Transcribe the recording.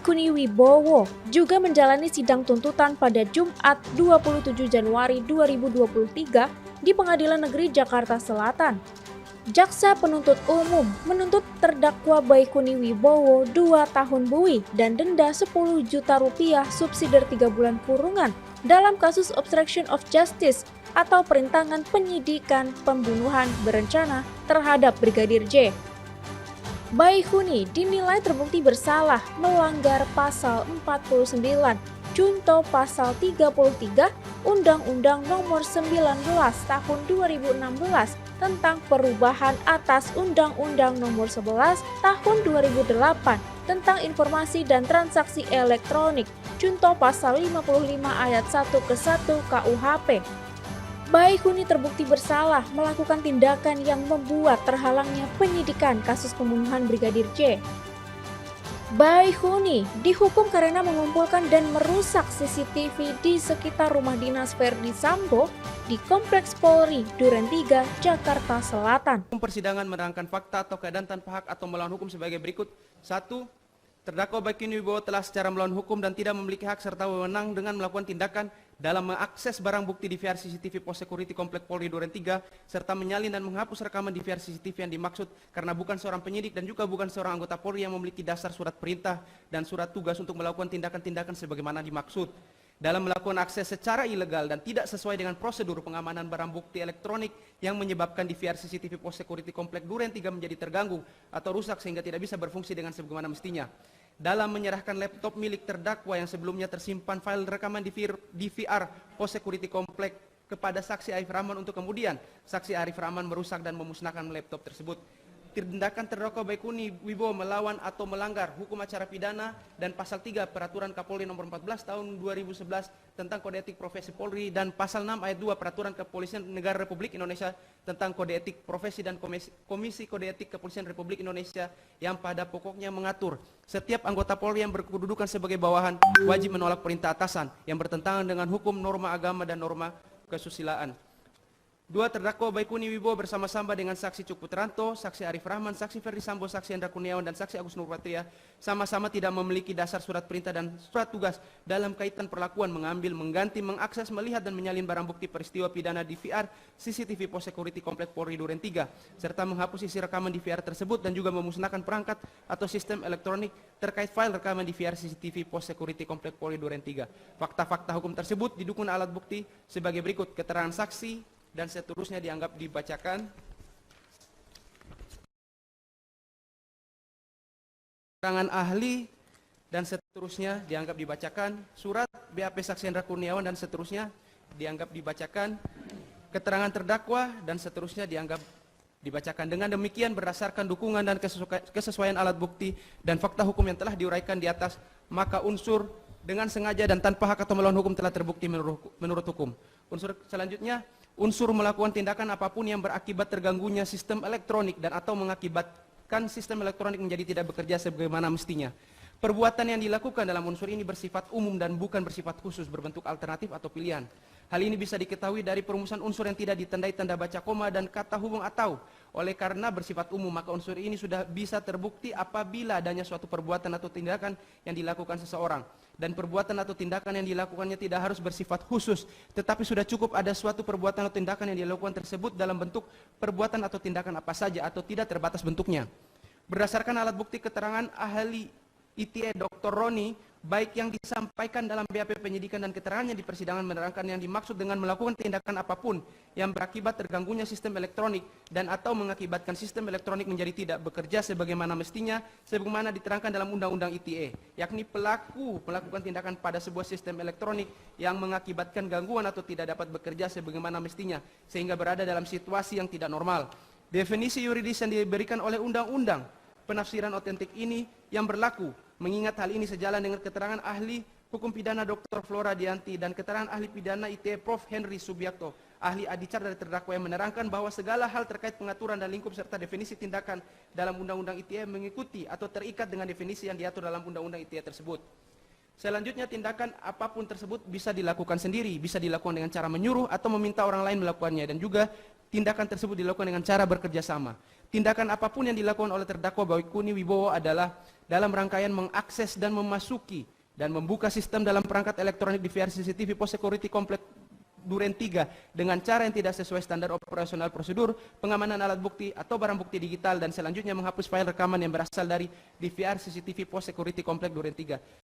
Baikuni Wibowo juga menjalani sidang tuntutan pada Jumat 27 Januari 2023 di Pengadilan Negeri Jakarta Selatan. Jaksa penuntut umum menuntut terdakwa Baikuni Wibowo 2 tahun buih dan denda 10 juta rupiah subsidiar 3 bulan kurungan dalam kasus obstruction of justice atau perintangan penyidikan pembunuhan berencana terhadap Brigadir J. Baikuni dinilai terbukti bersalah melanggar pasal 49 junto pasal 33 Undang-Undang Nomor 19 Tahun 2016 tentang perubahan atas Undang-Undang Nomor 11 Tahun 2008 tentang informasi dan transaksi elektronik junto pasal 55 ayat 1 ke 1 KUHP. Baikuni terbukti bersalah melakukan tindakan yang membuat terhalangnya penyidikan kasus pembunuhan Brigadir J. Baikuni dihukum karena mengumpulkan dan merusak CCTV di sekitar rumah dinas Verdi Sambo di Kompleks Polri Duren 3, Jakarta Selatan. Persidangan menerangkan fakta atau keadaan tanpa hak atau melawan hukum sebagai berikut. 1. Terdakwa Baikuni Wibowo telah secara melawan hukum dan tidak memiliki hak serta wewenang dengan melakukan tindakan dalam mengakses barang bukti di VR CCTV Pos Security Komplek Polri Duren 3 serta menyalin dan menghapus rekaman di VR CCTV yang dimaksud karena bukan seorang penyidik dan juga bukan seorang anggota Polri yang memiliki dasar surat perintah dan surat tugas untuk melakukan tindakan-tindakan sebagaimana dimaksud. Dalam melakukan akses secara ilegal dan tidak sesuai dengan prosedur pengamanan barang bukti elektronik yang menyebabkan di VR CCTV Pos Security Komplek Duren 3 menjadi terganggu atau rusak sehingga tidak bisa berfungsi dengan sebagaimana mestinya. Dalam menyerahkan laptop milik terdakwa yang sebelumnya tersimpan file rekaman di VR Pos Security Komplek kepada saksi Arif Rahman untuk kemudian saksi Arif Rahman merusak dan memusnahkan laptop tersebut. Tindakan terdakwa Baikuni Wibowo melawan atau melanggar hukum acara pidana dan pasal 3 Peraturan Kapolri nomor 14 tahun 2011 tentang Kode Etik Profesi Polri dan pasal 6 ayat 2 Peraturan Kepolisian Negara Republik Indonesia tentang Kode Etik Profesi dan Komisi Kode Etik Kepolisian Republik Indonesia yang pada pokoknya mengatur setiap anggota Polri yang berkedudukan sebagai bawahan wajib menolak perintah atasan yang bertentangan dengan hukum, norma agama dan norma kesusilaan. 2. Terdakwa Baikuni Wibowo bersama-sama dengan saksi Cuk Putranto, saksi Arif Rahman, saksi Ferdi Sambo, saksi Hendra Kurniawan, dan saksi Agus Nurpatria sama-sama tidak memiliki dasar surat perintah dan surat tugas dalam kaitan perlakuan mengambil, mengganti, mengakses, melihat, dan menyalin barang bukti peristiwa pidana di VR CCTV Pos Security Komplek Polri Duren 3, serta menghapus isi rekaman di VR tersebut dan juga memusnahkan perangkat atau sistem elektronik terkait file rekaman di VR CCTV Pos Security Komplek Polri Duren 3. Fakta-fakta hukum tersebut didukung alat bukti sebagai berikut: keterangan saksi dan seterusnya dianggap dibacakan. Keterangan ahli dan seterusnya dianggap dibacakan. Surat BAP saksi Hendra Kurniawan dan seterusnya dianggap dibacakan. Keterangan terdakwa dan seterusnya dianggap dibacakan. Dengan demikian berdasarkan dukungan dan kesesuaian alat bukti dan fakta hukum yang telah diuraikan di atas, maka unsur dengan sengaja dan tanpa hak atau melawan hukum telah terbukti menurut hukum. Unsur selanjutnya, unsur melakukan tindakan apapun yang berakibat terganggunya sistem elektronik dan atau mengakibatkan sistem elektronik menjadi tidak bekerja sebagaimana mestinya. Perbuatan yang dilakukan dalam unsur ini bersifat umum dan bukan bersifat khusus berbentuk alternatif atau pilihan. Hal ini bisa diketahui dari perumusan unsur yang tidak ditandai tanda baca koma dan kata hubung atau. Oleh karena bersifat umum, maka unsur ini sudah bisa terbukti apabila adanya suatu perbuatan atau tindakan yang dilakukan seseorang. Dan perbuatan atau tindakan yang dilakukannya tidak harus bersifat khusus, tetapi sudah cukup ada suatu perbuatan atau tindakan yang dilakukan tersebut dalam bentuk perbuatan atau tindakan apa saja atau tidak terbatas bentuknya. Berdasarkan alat bukti keterangan ahli ITE Dr. Roni, baik yang disampaikan dalam BAP penyidikan dan keterangannya di persidangan menerangkan yang dimaksud dengan melakukan tindakan apapun yang berakibat terganggunya sistem elektronik dan atau mengakibatkan sistem elektronik menjadi tidak bekerja sebagaimana mestinya, sebagaimana diterangkan dalam Undang-Undang ITE, yakni pelaku melakukan tindakan pada sebuah sistem elektronik yang mengakibatkan gangguan atau tidak dapat bekerja sebagaimana mestinya, sehingga berada dalam situasi yang tidak normal. Definisi yuridis yang diberikan oleh Undang-Undang penafsiran otentik ini yang berlaku, mengingat hal ini sejalan dengan keterangan ahli hukum pidana Dr. Flora Dianti dan keterangan ahli pidana ITE Prof. Henry Subiakto, ahli adicar dari terdakwa yang menerangkan bahwa segala hal terkait pengaturan dan lingkup serta definisi tindakan dalam Undang-Undang ITE mengikuti atau terikat dengan definisi yang diatur dalam Undang-Undang ITE tersebut. Selanjutnya, tindakan apapun tersebut bisa dilakukan sendiri, bisa dilakukan dengan cara menyuruh atau meminta orang lain melakukannya, dan juga tindakan tersebut dilakukan dengan cara bekerja sama. Tindakan apapun yang dilakukan oleh terdakwa Bawikuni Wibowo adalah dalam rangkaian mengakses dan memasuki dan membuka sistem dalam perangkat elektronik di VR CCTV Pos Security Komplek Duren 3 dengan cara yang tidak sesuai standar operasional prosedur, pengamanan alat bukti atau barang bukti digital, dan selanjutnya menghapus file rekaman yang berasal dari DVR CCTV Pos Security Komplek Duren 3.